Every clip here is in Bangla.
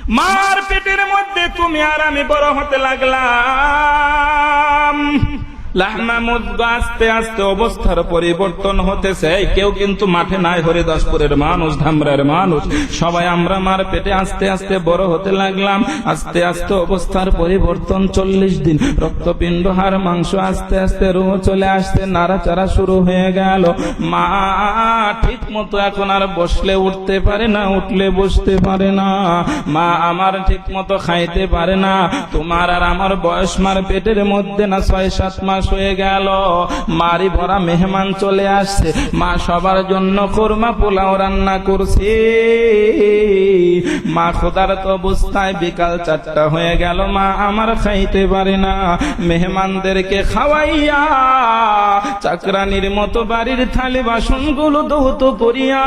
মার পেটের মধ্যে তুমি আর আমি বড় হতে লাগলাম। লাহমা মুদগা আস্তে আস্তে অবস্থার পরিবর্তন হতেছে। কেউ কিন্তু মাঠে নাই, হরিদাসপুরের মানুষ, ধামরার মানুষ, সবাই আমরা মার পেটে আস্তে আস্তে বড় হতে লাগলাম। আস্তে আস্তে অবস্থার পরিবর্তন, 40 দিন রক্তপিণ্ড, হাড় মাংস, আস্তে আস্তে রুহ চলে আসতে, নাড়াচাড়া শুরু হয়ে গেল। মা ঠিক মতো এখন আর বসলে উঠতে পারে না, উঠলে বসতে পারে না। মা আমার ঠিক মতো খাইতে পারে না। তোমার আর আমার বয়স মার পেটের মধ্যে না 6-7 মাস হয়ে গেল। মারি ভরা মেহমান চলে আসছে। মা সবার জন্য কোরমা পোলাও রান্না করছে। মা ক্ষুধার্ত অবস্থায়, বিকাল 4টা হয়ে গেল, মা আমার খাইতে পারে না। মেহমানদেরকে খাওয়াইয়া চাকরানির মতো বাড়ির থালি বাসনগুলো ধৌত করিয়া,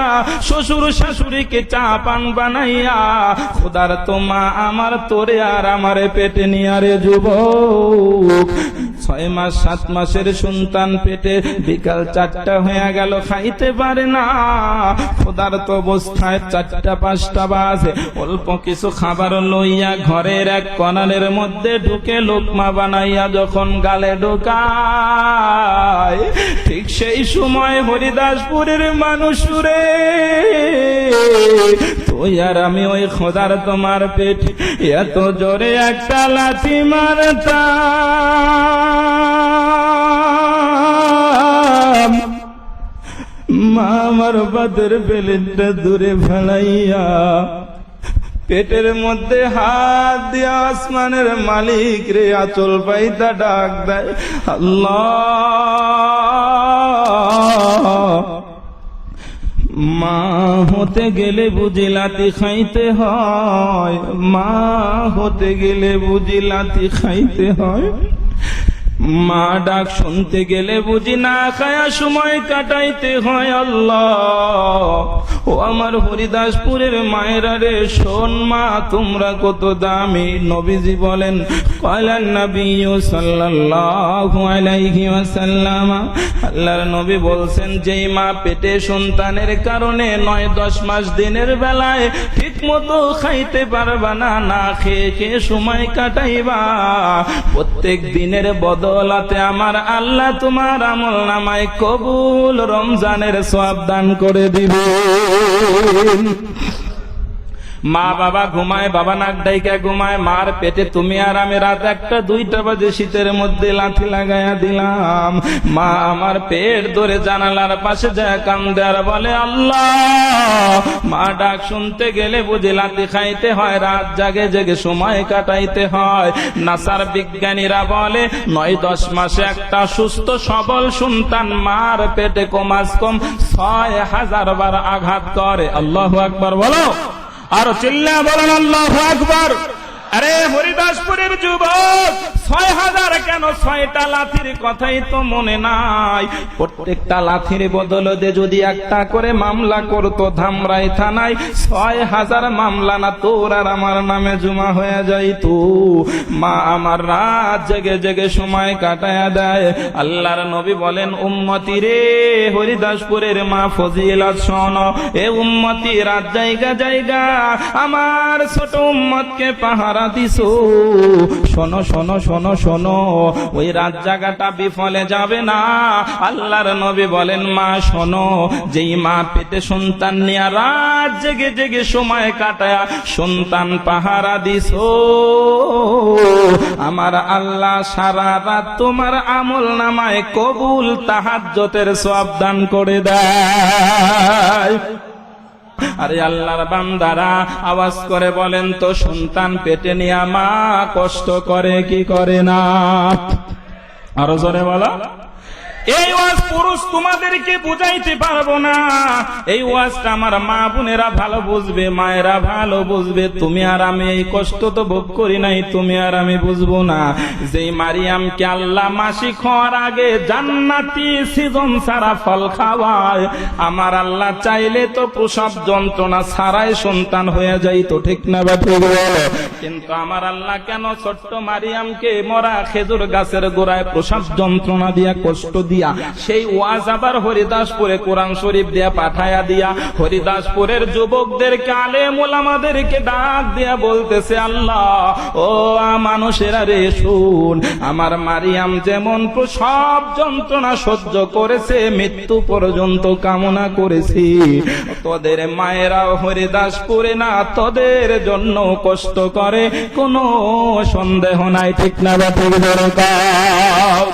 শ্বশুর শাশুড়িকে চা পান বানাইয়া, ক্ষুধার্ত মা আমার তোরে আর আমারে পেটে নিয়ে, আরে যুবক, 6 মাস 7 মাসের সন্তান পেটে, বিকাল 4টা হয়ে গেল, খাইতে পারে না। ক্ষুধার্ত অবস্থায় 4টা 5টা বাজে, অল্প কিছু খাবার লইয়া ঘরের এক কর্নারের মধ্যে ঢুকে লোকমা বানাইয়া যখন গালে ঢোকায়, ঠিক সেই সময় হরিদাসপুরের মানুষ রে, তুই আর আমি ওই খোদার তোমার পেট এত জোরে একটা লাথি মারতাম। মা আমার বাদের বেলেনটা দূরে ফেলাইয়া পেটের মধ্যে হাত দিয়া আসমানের মালিক রে আঁচল পাইতা ডাক দেয়, আল্লাহ। মা হতে গেলে বুঝি লাথি খাইতে হয়, মা হতে গেলে বুঝি লাথি খাইতে হয়। মা ডাক শুনতে গেলে বুঝি না খায়া সময় কাটাইতে হয়। আল্লাহ, ও আমার হরিদাসপুরের মায়েরা রে, শোন মা, তোমরা কত দামি। নবীজি বলেন, ক্বালান নবিয়্যু সাল্লাল্লাহু আলাইহি ওয়াসাল্লাম, আল্লাহর নবী বলছেন, যেই মা পেটে সন্তানের কারণে 9-10 মাস দিনের বেলায় ঠিক মতো খাইতে পারবা না, না খেয়ে খেয়ে সময় কাটাইবা, প্রত্যেক দিনের বদলাতে আমার আল্লাহ তোমার আমল নামায় কবুল রমজানের সওয়াব দান করে দিবেন। মা বাবা ঘুমায়, বাবা নাক ডাইকা ঘুমায়, মার পেটে তুমি আর আমি রাত 1-2টা বাজে শীতের মধ্যে লাথি লাগাইয়া দিলাম। মা আমার পেট ধরে জানালার পাশে যায় কান্দে আর বলে, আল্লাহ। মা ডাক শুনতে গেলে বুঝি লাথি খাইতে হয়, রাত জাগে জেগে সময় কাটাইতে হয়। নাসার বিজ্ঞানীরা বলে 9-10 মাসে একটা সুস্থ সবল সন্তান মার পেটে কমাস কম 6000 বার আঘাত করে। আল্লাহু আকবার বলো, আরো চিল্লা বলেন আল্লাহু আকবার। আরে হরিদাসপুরের যুবক, 6000 কেন, 6টা লাথির কথাই তো মনে নাই। প্রত্যেকটা লাথির বদলে যদি একটা করে মামলা করতো ধামরাই থানায়, 6000 মামলা না তোর আর আমার নামে জমা হয়ে যাইতো। মা আমার রাত জেগে জেগে সময় কাটায়া দেয়। আল্লাহর নবী বলেন, উম্মতি রে, হরিদাসপুরের মা ফজিলত শোনো। এ উম্মতি, রাত জায়গা জায়গা আমার ছোট উম্মতকে পাহারা দিছো। শোনো শোনো শোনো শোনো, ওই রাত জাগাটা বিফলে যাবে না। আল্লাহর নবী বলেন, মা শোনো, যেই মা পেটে সন্তান নিয়ে রাত জেগে জেগে সময় কাটায়া সন্তান পাহারা দিছো, আমার আল্লাহ সারা রাত তোমার আমল নামায় কবুল তাহাজ্জুদের সওয়াব দান করে দেয়। আরে আল্লাহর বান্দারা, আওয়াজ করে বলেন তো, সন্তান পেটে নিয়ে মা কষ্ট করে কি করে না? আরো জোরে বলো। এই ওয়াজ পুরুষ তোমাদেরকে বুঝাইতে পারবো না। এই ওয়াজটা আমার মা বোনেরা ভালো বুঝবে, মায়েরা ভালো বুঝবে। তুমি আর আমি এই কষ্ট তো ভোগ করি নাই, তুমি আর আমি বুঝবো না। যেই মারিয়ামকে আল্লাহ মাসিক হওয়ার আগে জান্নাতি সিজন ছাড়া ফল খাওয়ায়, আমার আল্লাহ চাইলে তো প্রসব যন্ত্রণা ছাড়াই সন্তান হয়ে যাইতো, ঠিক না বেঠিক বলো? কিন্তু আমার আল্লাহ কেন ছোট্ট মারিয়ামকে মরা খেজুর গাছের গোড়ায় প্রসব যন্ত্রণা দিয়া কষ্ট দিয়া, সেই ওয়াজ আবার হরিদাসপুরে কোরআন শরীফ দিয়া পাঠায়া দিয়া হরিদাসপুরের যুবকদেরকে আলেম ওলামাদেরকে ডাক দিয়া বলতেছে, আল্লাহ ও মানুষেরা রে শুন, আমার মারিয়াম যেমন সব যন্ত্রণা সহ্য করেছে, মৃত্যু পর্যন্ত কামনা করেছি, তোদের মায়েরাও হরিদাসপুরে না তোদের জন্য কষ্ট করে, কোনো সন্দেহ নাই। ঠিক না ঠিক দরকার?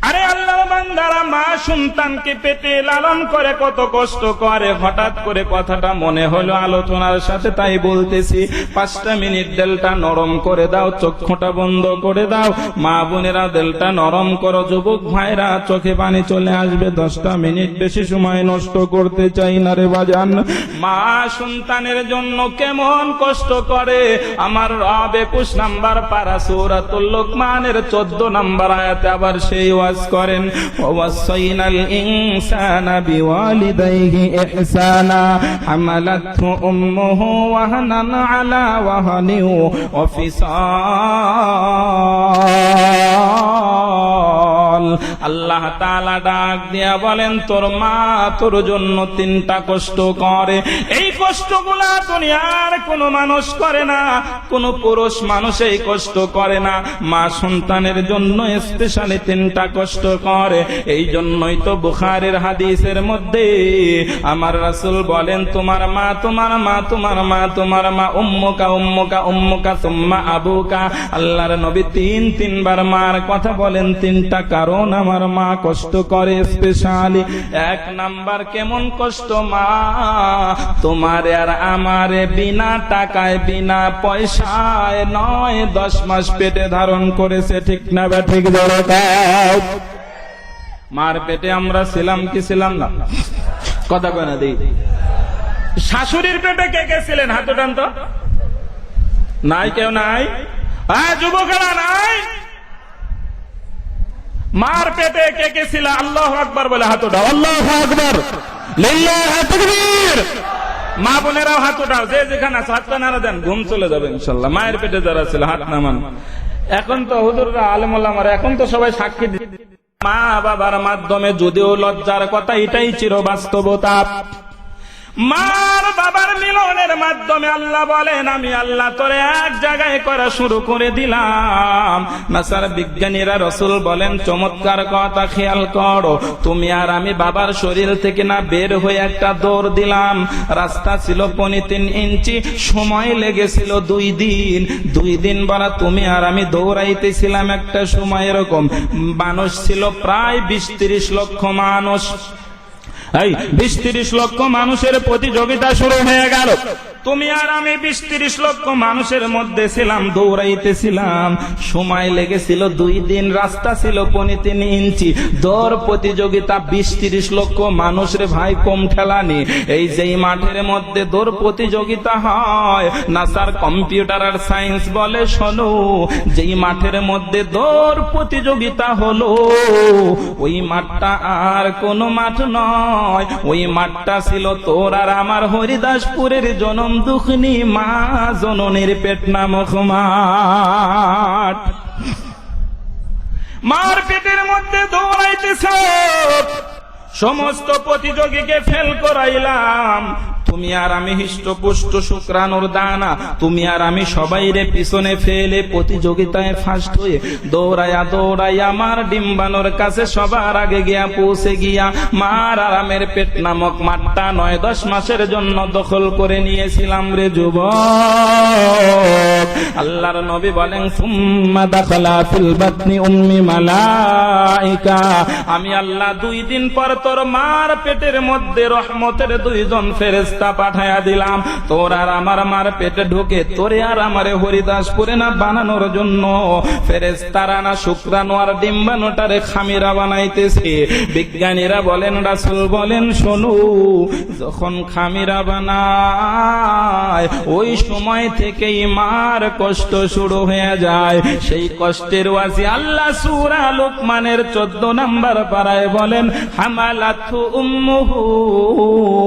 আরে আল্লাহর বান্দারা, মা সন্তানকে পেটে লালন করে কত কষ্ট করে। হঠাৎ করে কথাটা মনে হলো আলোচনার সাথে, তাই বলতেছি 5টা মিনিট দিলটা নরম করে দাও, চক্ষুটা বন্ধ করে দাও। মা বোনেরা দিলটা নরম করো, যুবক ভাইরা চোখে পানি চলে আসবে। 10টা মিনিট বেশি সময় নষ্ট করতে চাই না রে বাজান। মা সন্তানের জন্য কেমন কষ্ট করে আমার রব 21 নাম্বার পারা সূরাতুল লুকমানের 14 নাম্বার আয়াতে আবার সেই ওয়াজ করেন, ওয়াসাইনাল ইনসানা বিওয়ালিদাইহি ইহসানা হামালাতহু উম্মুহু ওয়াহানান আলা ওয়াহানি ওয়া ফিসাল। আল্লাহ তাআলা ডাক দিয়া বলেন, তোর মা তোর জন্য 3টা কষ্ট করে। এই কষ্টগুলা দুনিয়ার কোনো মানুষ করে না, কোনো পুরুষ মানুষ এই কষ্ট করে না। মা সন্তানের জন্য স্পেশালি 3টা কষ্ট করে। এই জন্যই তো বুখারীর হাদিসের মধ্যে আমার রাসূল বলেন, তোমার মা তোমার মা তোমার মা তোমার মা উম্মুকা উম্মুকা উম্মুকা সুম্মা আবুকা। আল্লাহর নবী 3 বার মার কথা বলেন। 3টা কারণ আমার মা কষ্ট করে স্পেশালি। 1 নাম্বার, কেমন কষ্ট মা তোমার আর আমারে বিনা টাকায় বিনা পয়সায় 9-10 মাস পেটে ধারণ করেছে। ঠিক না বা ঠিক দরকার? মার পেটে আমরা ছিলাম কি ছিলাম না? কথা কয় না দেই। শাশুড়ির পেটে কে কে ছিলেন? হাত উঠান তো। নাই? কেউ নাই? যুবকেরা নাই? মার পেটে কে কে ছিল? আল্লাহু আকবার বলে হাত উঠাও। আল্লাহু আকবার, লিল্লাহি তাকবীর। মা বোনেরাও হাত উঠাও, যে যেখানে আছে হাতটা নাড়া দেন, ঘুম চলে যাবে ইনশাআল্লাহ। মায়ের পেটে যারা ছিল হাত নামান। এখন তো হুজুররা আলেম ওলামারা এখন তো সবাই সাক্ষী দিচ্ছে। মা বাবার মাধ্যমে যদিও লজ্জার কথা, এটাই চির বাস্তবতা। মার বাবার মিলনের মাধ্যমে আল্লাহ বলেন, আমি আল্লাহ তোরে এক জায়গায় করা শুরু করে দিলাম। নাসার বিজ্ঞানীরা রাসূল বলেন, চমৎকার কথা খেয়াল করো, তুমি আর আমি বাবার শরীর থেকে না বের হয়ে একটা দৌড় দিলাম। রাস্তা ছিল 3 ইঞ্চি, সময় লেগেছিল 2 দিন। 2 দিন বলা তুমি আর আমি দৌড়াইতেছিলাম একটা সময় এরকম। মানুষ ছিল প্রায় 20-30 লক্ষ মানুষ। এই 20-30 লক্ষ মানুষের প্রতিযোগিতা শুরু হয়ে গেল। তুমি আর আমি 20-30 লক্ষ মানুষের মধ্যে ছিলাম, দৌড়াইতেছিলাম। সময় লেগেছিল 2 দিন, রাস্তা ছিল 3 ইঞ্চি। দৌড় প্রতিযোগিতা 20-30 লক্ষ মানুষের ভাই, কম ঠেলানি। এই যেই মাঠের মধ্যে দৌড় প্রতিযোগিতা হয়, নাসার কম্পিউটার আর সায়েন্স বলে, শোনো, যেই মাঠের মধ্যে দৌড় প্রতিযোগিতা হলো, ওই মাঠটা আর কোনো মাঠ নয়, ওই মাঠটা ছিল তোর আর আমার হরিদাসপুরের জনম দুঃখিনী মা জননীর পেট নামক মাঠ। মার পেটের মধ্যে দৌড়াইতেছে, সমস্ত প্রতিযোগীকে ফেল করাইলাম। তুমি আর আমি হৃষ্টপুষ্ট শুক্রাণুর দানা, তুমি আর আমি সবাই রে পিছনে ফেলে প্রতিযোগিতায় ফার্স্ট হয়ে দৌড়াইয়া দৌড়াইয়া আমার ডিম্বানোর কাছে সবার আগে গিয়া পৌঁছে গিয়া মার আরামের পেট নামক মাঠটা 9-10 মাসের জন্য দখল করে নিয়েছিলাম রে যুবক। আল্লাহর নবী বলেন, সুম্মা দাখালা ফিল বাতনি উম্মি মালাইকা। আমি আল্লাহ 2 দিন পর তোর মার পেটের মধ্যে রহমতের 2 জন ফেরেশতা পাঠায়া দিলাম। তোর আর আমার মার পেটে ঢুকে তোরে আর আমারে হরিদাসপুরে না বানানোর জন্য ফেরেশতারা না শুক্রাণু আর ডিম্বাণুটারে খামিরা বানাইতেছে। বিজ্ঞানীরা বলেন, রাসূল বলেন, শোনো, যখন খামিরা বানায় ওই সময় থেকেই মার কষ্ট শুরু হয়ে যায়। সেই কষ্টের ওয়াজি আল্লাহ সূরা লুকমানের 14 নাম্বার পারায় বলেন, হামালাতহু উম্মুহু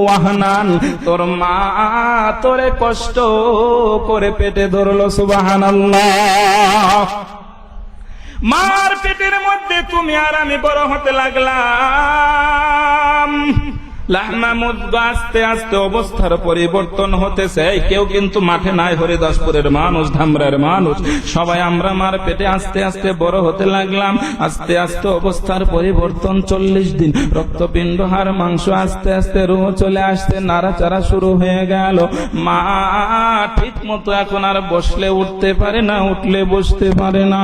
ওয়াহনান। তোর মা তোরে কষ্ট করে পেটে ধরলো। সুবহানাল্লাহ। মার পেটের মধ্যে তুমি আর আমি বড় হতে লাগলাম। লাহমা মুদগা আস্তে আস্তে অবস্থার পরিবর্তন হতেছে। কেউ কিন্তু মাঠে নাই, হরিদাসপুরের মানুষ, ধামরার মানুষ, সবাই আমরা মার পেটে আস্তে আস্তে বড় হতে লাগলাম। আস্তে আস্তে অবস্থার পরিবর্তন, 40 দিন রক্তপিণ্ড, হাড় মাংস, আস্তে আস্তে রুহ চলে আসতে, নাড়াচাড়া শুরু হয়ে গেল। মা ঠিক মতো এখন আর বসলে উঠতে পারে না, উঠলে বসতে পারে না।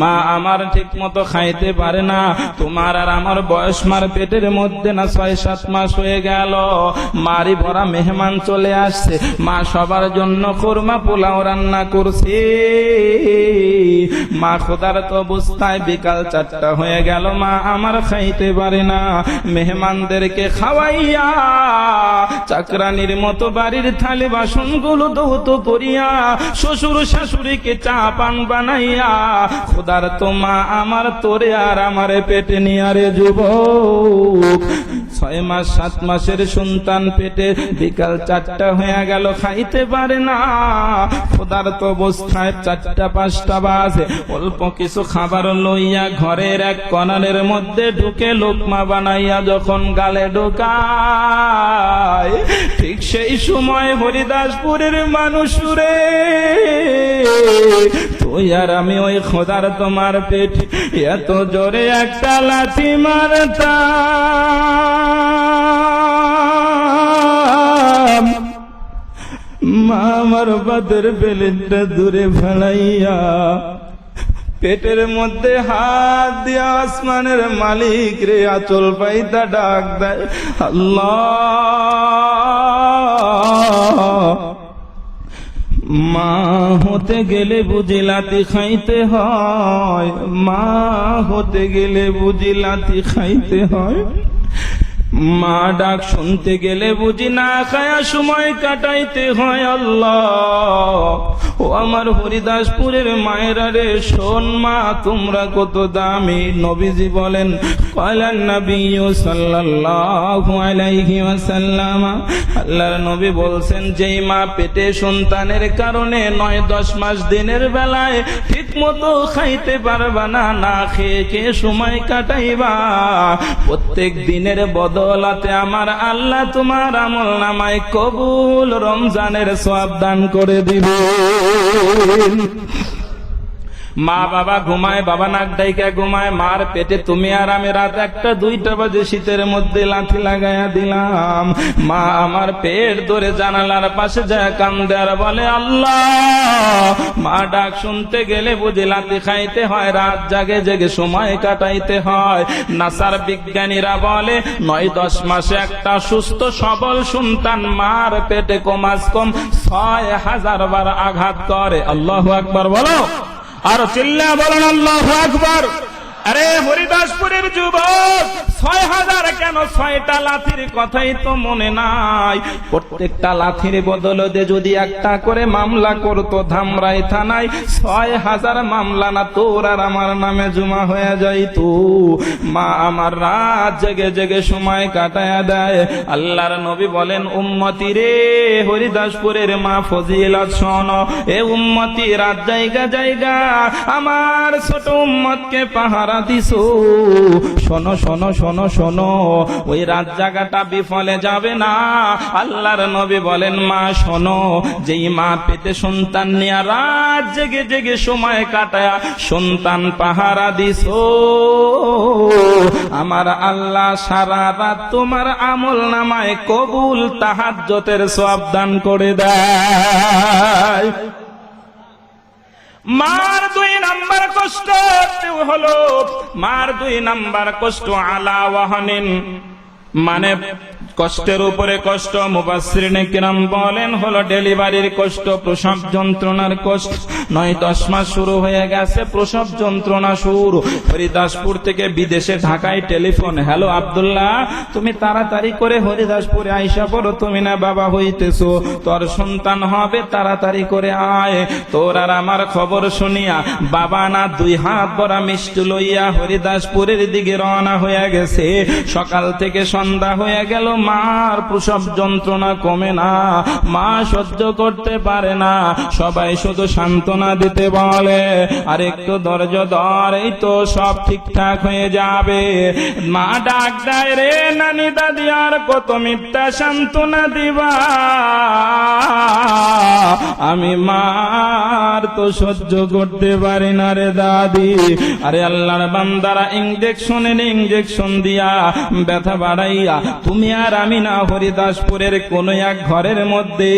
মা আমার ঠিক মতো খাইতে পারে না। তোমার আর আমার বয়স মার পেটের মধ্যে না 6-7 মাস হয়ে গেল। মারি ভরা মেহমান চলে আসছে। মা সবার জন্য কোরমা পোলাও রান্না করছে। মা ক্ষুধার্ত অবস্থায়, বিকাল 4টা হয়ে গেল, মা আমার খাইতে পারে না। মেহমানদেরকে খাওয়াইয়া চাকরানির মতো বাড়ির থালি বাসনগুলো ধৌত করিয়া, শ্বশুর শাশুড়িকে চা পান বানাইয়া, ক্ষুধার্ত মা আমার তোরে আর আমারে পেটে নিয়ে, আরে যুবক, 6 মাস 7 মাসের সন্তান পেটে, বিকাল 4টা হয়ে গেল, খাইতে পারে না। ক্ষুধার্ত অবস্থায় 4টা-5টা বাজে, অল্প কিছু খাবার লইয়া ঘরের এক কর্নারের মধ্যে ঢুকে লোকমা বানাইয়া যখন গালে ঢোকায়, ঠিক সেই সময় হরিদাসপুরের মানুষ রে, তুই আর আমি ওই খোদার তোমার পেট এত জোরে একটা লাথি মারতাম। মা আমার বাদের বেলেনটা দূরে ফেলাইয়া পেটের মধ্যে হাত দিয়া আসমানের মালিক রে আঁচল পাইতা ডাক দেয়, আল্লাহ। মা হতে গেলে বুঝি লাথি খাইতে হয়, মা হতে গেলে বুঝি লাথি খাইতে হয়। মা ডাক শুনতে গেলে বুঝি না খায়া সময় কাটাইতে হয়। আল্লাহ, ও আমার হরিদাসপুরের মায়েরা রে, শোন মা, তোমরা কত দামি। নবীজি বলেন, ক্বালান নবিয়্যু সাল্লাল্লাহু আলাইহি ওয়াসাল্লাম, আল্লাহর নবী বলছেন, যেই মা পেটে সন্তানের কারণে 9-10 মাস দিনের বেলায় ঠিক মতো খাইতে পারবা না, না খেয়ে খেয়ে সময় কাটাইবা, প্রত্যেক দিনের বদলাতে আমার আল্লাহ তোমার আমল নামায় কবুল রমজানের সওয়াব দান করে দিবেন। মা বাবা ঘুমায়, বাবা নাক ডাইকা ঘুমায়, মার পেটে তুমি আর আমি রাত 1-2টা বাজে শীতের মধ্যে লাথি লাগাইয়া দিলাম। মা আমার পেট ধরে জানালার পাশে যায় কান্দে আর বলে, আল্লাহ। মা ডাক শুনতে গেলে বুঝি লাথি খাইতে হয়, রাত জাগে জেগে সময় কাটাইতে হয়। নাসার বিজ্ঞানীরা বলে 9-10 মাসে একটা সুস্থ সবল সন্তান মার পেটে কমাস কম 6000 বার আঘাত করে। আল্লাহু আকবার বলো, আর চিল্লা বলেন আল্লাহু আকবার। আরে হরিদাসপুরের যুবক, 6000 কেন, 6টা লাথির কথাই তো মনে নাই। প্রত্যেকটা লাথির বদলে যদি একটা করে মামলা করতো ধামরাই থানায়, 6000 মামলা না তোর আর আমার নামে জমা হয়ে যাইতো। মা আমার রাত জেগে জেগে সময় কাটায়া দেয়। আল্লাহর নবী বলেন, উম্মতি রে, হরিদাসপুরের মা ফজিলত শোনো। এ উম্মতি, রাত জায়গা জায়গা আমার ছোট উম্মতকে পাহারা দিছো। শোনো শোনো শোনো শোনো, ওই রাত জাগাটা বিফলে যাবে না। আল্লাহর নবী বলেন, মা শোনো, যেই মা পেটে সন্তান নিয়ে রাত জেগে জেগে সময় কাটায়া সন্তান পাহারা দিছো, আমার আল্লাহ সারা রাত তোমার আমল নামায় কবুল তাহাজ্জুদের সওয়াব দান করে দেয়। মার 2 নাম্বার কষ্ট হলো, মার 2 নাম্বার কষ্ট আলা ওয়াহানিন, মানে কষ্টের উপরে কষ্ট। মুফাসসিরিনে কিরাম বলেন হলো ডেলিভারির কষ্ট, প্রসব যন্ত্রণার কষ্ট। 9-10 মাস শুরু হয়ে গেছে, প্রসব যন্ত্রণা শুরু। হরিদাসপুর থেকে বিদেশে ঢাকায় টেলিফোন, হ্যালো আব্দুল্লাহ, তুমি তাড়াতাড়ি করে হরিদাসপুরে আইসা পড়ো, তুমি না বাবা হইতেছো, তোর সন্তান হবে, তাড়াতাড়ি করে আয়। তোর আর আমার খবর শুনিয়া বাবা না 2 হাত ভরা মিষ্টি লইয়া হরিদাসপুরের দিকে রওনা হয়ে গেছে। সকাল থেকে সন্ধ্যা হয়ে গেল, মার প্রসব যন্ত্রণা কমে না, মা সহ্য করতে পারে না। সবাই শুধু সান্ত্বনা দিতে বলে, আর একটু ধৈর্য ধর, এই তো সব ঠিকঠাক হয়ে যাবে। মা ডাক দেয়, রে নানি দাদি আর কত মিথ্যা সান্ত্বনা দিবা, আমি মার তো সহ্য করতে পারি না রে দাদি। আরে আল্লাহর বান্দারা ইঞ্জেকশন দিয়া ব্যথা বাড়াইয়া তুমি আর আমি না হরিদাসপুরের কোন এক ঘরের মধ্যে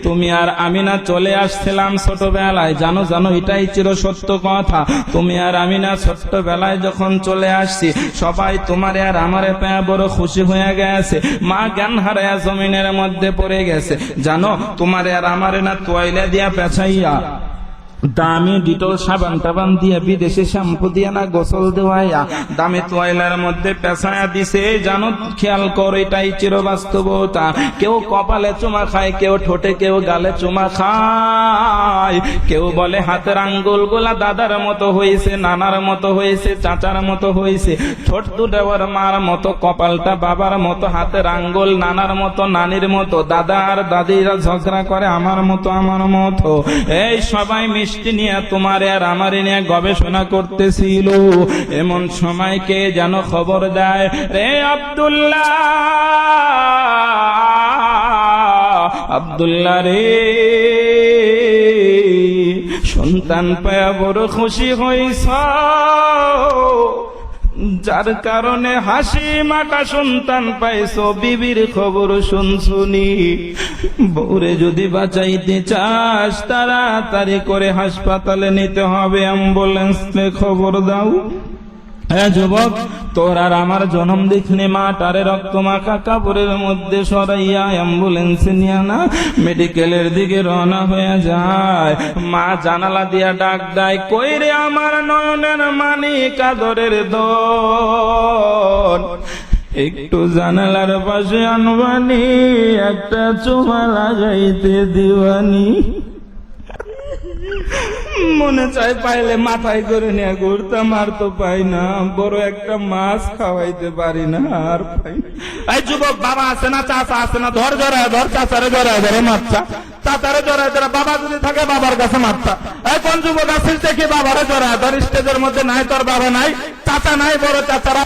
তুমি আর আমি না চলে আসছিলাম ছোটবেলায়। জানো এটাই চির সত্য কথা। তুমি আর আমি না ছোট্টবেলায় যখন চলে আসছি, সবাই তোমারে আর আমারে পেয়ে বড় খুশি হয়ে গেছে। মা জ্ঞান হারায়া জমিনের মধ্যে পড়ে গেছে। জানো তোমারে আর আমারে না তোয়াইলা দিয়া পেছাইয়া দামি ডিটল সাবান টাবান দিয়ে বিদেশি শ্যাম্পু দিয়ে না গোসল দেওয়াইয়া দামি তোয়াইলার মধ্যে পেছায়া দিছে। জানো, খেয়াল কর, এটাই চিরবাস্তবতা। কেউ কপালে চুমা খায়, কেউ ঠোঁটে, কেউ গালে চুমা খায়, কেউ বলে হাতের আঙ্গুল গুলা দাদার মতো হয়েছে, নানার মতো হয়েছে, চাচার মতো হয়েছে। ঠোঁট দুটো ওর মার মতো, কপালটা বাবার মতো, হাতের আঙ্গুল নানার মতো, নানির মতো। দাদা আর দাদিরা ঝগড়া করে আমার মতো। এই সবাই মিষ্টি নিয়ে তোমার আর আমার নিয়ে গবেষণা করতেছিল। এমন সময় কে যেন খবর দেয়, রে আব্দুল্লাহ রে, সন্তান পায়া বড় খুশি হইছ, যার কারণে হাসি মাখা সন্তান পাইছো, বিবির খবর শুনছুনি। বউরে যদি বাঁচাইতে চাস, তাড়াতাড়ি করে হাসপাতালে নিতে হবে, অ্যাম্বুলেন্সে খবর দাও। হ্যাঁ যুবক, তোর আর আমার জন্ম দেখলে মাটারে রক্ত মাখা কাপড়ের মধ্যে সরাইয়া অ্যাম্বুলেন্সে নিয়ে না মেডিকেলের দিকে রওনা হয়ে যায়। মা জানালা দিয়া ডাক দেয়, কই রে আমার নয়নের মানি কাদরের দন, একটু জানালার পাশে আনবানি, একটা চুমা লাগাইতে দিবানি। মনে চাই পাইলে মাথায় করে নিয়ে ঘুরতাম, আর তো পাই না। বড় একটা মাছ খাওয়াইতে পারি না, আর পাই না। এই যুবক, বাবা আছে না, চাচা আছে না, ধর জড়ায় ধর, চাচারে জড়ায় ধরে মারছা, চাচারে জড়ায় ধরে। বাবা যদি থাকে বাবার কাছে মারতা। এই কোন যুবক আছিস দেখি বাবারে জড়ায় ধর। স্টেজের মধ্যে নাই, তোর বাবা নাই, চাচা নাই, বড় চাচারা